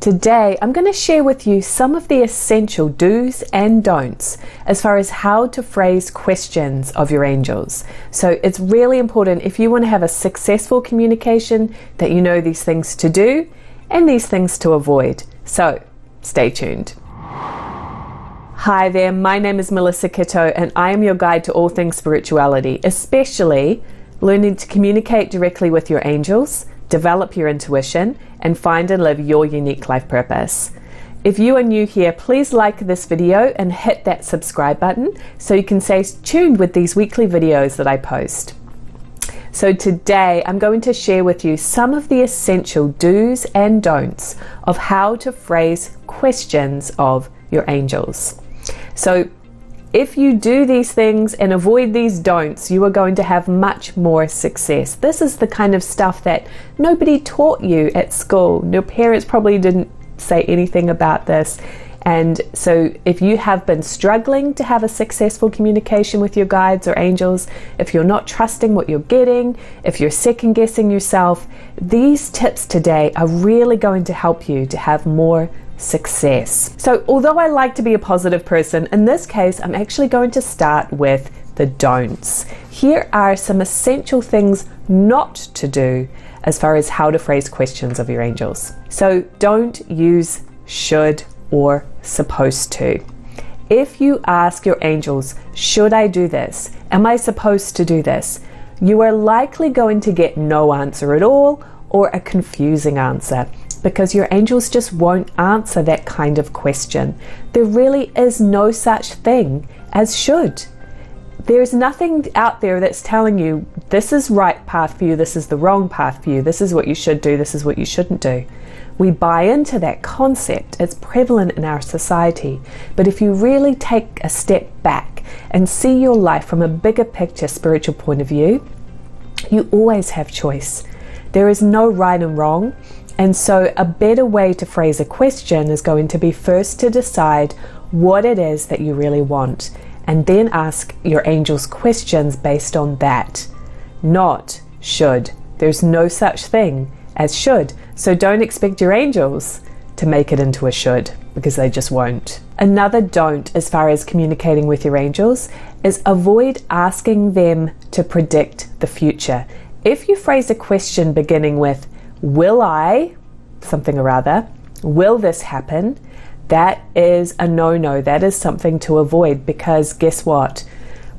Today, I'm going to share with you some of the essential do's and don'ts as far as how to phrase questions of your angels. So it's really important if you want to have a successful communication that you know these things to do and these things to avoid. So stay tuned. Hi there, my name is Melissa Kitto and I am your guide to all things spirituality, especially learning to communicate directly with your angels, develop your intuition, and find and live your unique life purpose. If you are new here, please like this video and hit that subscribe button so you can stay tuned with these weekly videos that I post. So today I'm going to share with you some of the essential do's and don'ts of how to phrase questions of your angels. So if you do these things and avoid these don'ts, you are going to have much more success. This is the kind of stuff that nobody taught you at school. Your parents probably didn't say anything about this. And so if you have been struggling to have a successful communication with your guides or angels, if you're not trusting what you're getting, if you're second guessing yourself, these tips today are really going to help you to have more success. So although I like to be a positive person, in this case I'm actually going to start with the don'ts. Here are some essential things not to do as far as how to phrase questions of your angels. So don't use should or supposed to. If you ask your angels, should I do this? Am I supposed to do this? You are likely going to get no answer at all or a confusing answer, because your angels just won't answer that kind of question. There really is no such thing as should. There's nothing out there that's telling you this is right path for you, this is the wrong path for you, this is what you should do, this is what you shouldn't do. We buy into that concept. It's prevalent in our society. But if you really take a step back and see your life from a bigger picture spiritual point of view, you always have choice. There is no right and wrong. And so a better way to phrase a question is going to be first to decide what it is that you really want, and then ask your angels questions based on that. Not should. There's no such thing as should. So don't expect your angels to make it into a should, because they just won't. Another don't as far as communicating with your angels is avoid asking them to predict the future. If you phrase a question beginning with will I, something or other, will this happen? That is a no-no. That is something to avoid, because guess what?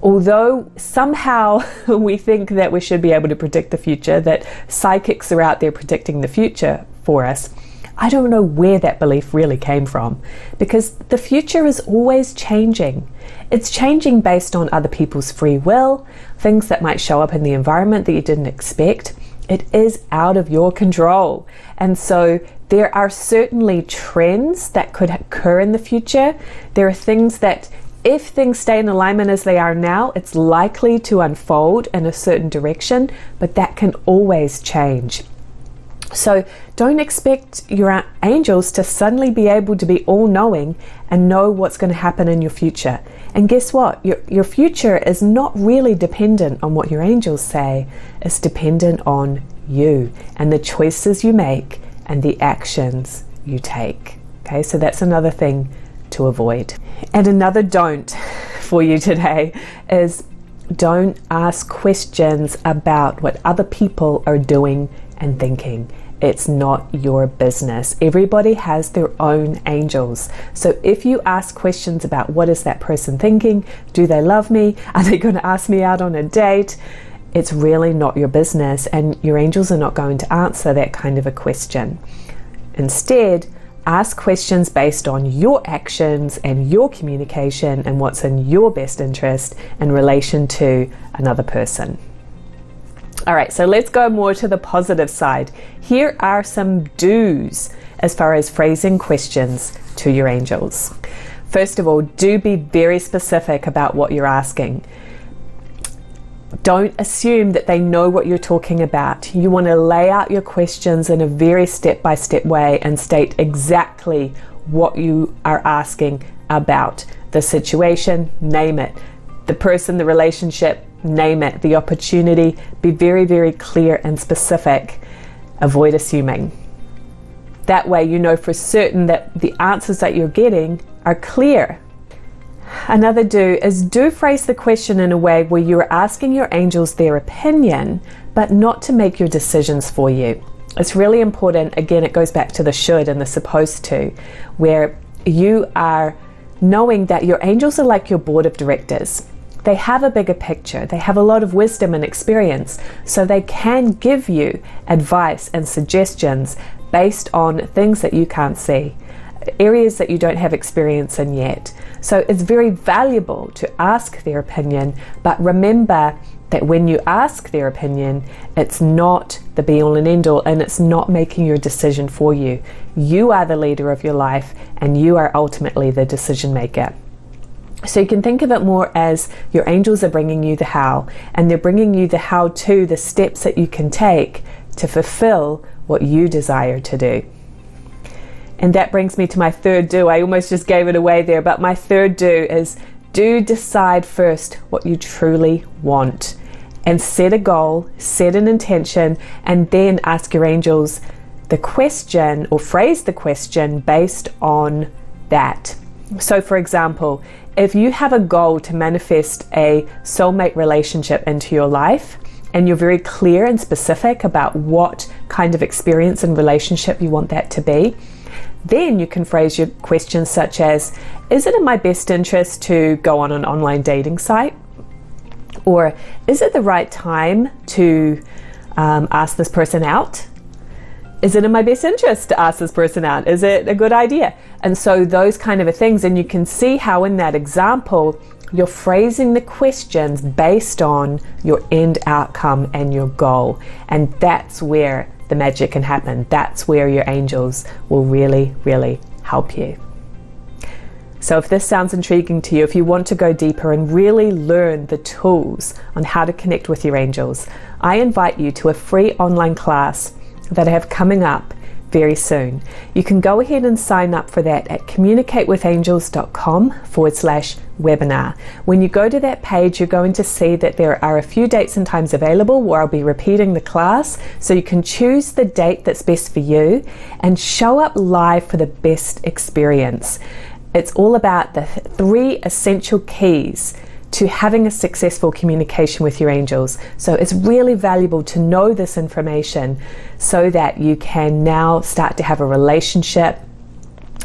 Although somehow we think that we should be able to predict the future, that psychics are out there predicting the future for us, I don't know where that belief really came from, because the future is always changing. It's changing based on other people's free will, things that might show up in the environment that you didn't expect. It is out of your control. And so there are certainly trends that could occur in the future. There are things that, if things stay in alignment as they are now, it's likely to unfold in a certain direction, but that can always change. So don't expect your angels to suddenly be able to be all-knowing and know what's going to happen in your future. And guess what? Your future is not really dependent on what your angels say. It's dependent on you and the choices you make and the actions you take. Okay, so that's another thing to avoid. And another don't for you today is don't ask questions about what other people are doing and thinking. It's not your business. Everybody has their own angels. So if you ask questions about what is that person thinking, do they love me, are they going to ask me out on a date, it's really not your business, and your angels are not going to answer that kind of a question. Instead, ask questions based on your actions and your communication and what's in your best interest in relation to another person. All right, so let's go more to the positive side. Here are some do's as far as phrasing questions to your angels. First of all, do be very specific about what you're asking. Don't assume that they know what you're talking about. You want to lay out your questions in a very step-by-step way and state exactly what you are asking about. The situation, name it. The person, the relationship, name it. The opportunity, be very, very clear and specific. Avoid assuming. That way you know for certain that the answers that you're getting are clear. Another do is phrase the question in a way where you're asking your angels their opinion, but not to make your decisions for you. It's really important. Again, it goes back to the should and the supposed to, where you are knowing that your angels are like your board of directors. They have a bigger picture. They have a lot of wisdom and experience, so they can give you advice and suggestions based on things that you can't see, areas that you don't have experience in yet. So it's very valuable to ask their opinion, but remember that when you ask their opinion, it's not the be-all and end-all, and it's not making your decision for you. You are the leader of your life, and you are ultimately the decision maker. So you can think of it more as your angels are bringing you the how, and they're bringing you the how-to, the steps that you can take to fulfill what you desire to do. And that brings me to my third do. I almost just gave it away there, but my third do is decide first what you truly want, and set a goal, set an intention, and then ask your angels the question, or phrase the question based on that. So for example, if you have a goal to manifest a soulmate relationship into your life, and you're very clear and specific about what kind of experience and relationship you want that to be, then you can phrase your questions such as, is it in my best interest to go on an online dating site? Or is it the right time to ask this person out? Is it in my best interest to ask this person out? Is it a good idea? And so those kind of things, and you can see how in that example, you're phrasing the questions based on your end outcome and your goal. And that's where the magic can happen. That's where your angels will really, really help you. So if this sounds intriguing to you, if you want to go deeper and really learn the tools on how to connect with your angels, I invite you to a free online class that I have coming up very soon. You can go ahead and sign up for that at communicatewithangels.com/webinar. When you go to that page, you're going to see that there are a few dates and times available where I'll be repeating the class, so you can choose the date that's best for you and show up live for the best experience. It's all about the 3 essential keys to having a successful communication with your angels. So it's really valuable to know this information so that you can now start to have a relationship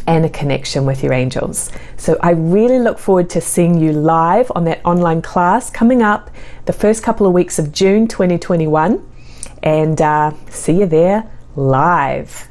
and a connection with your angels. So I really look forward to seeing you live on that online class coming up the first couple of weeks of June 2021, and see you there live.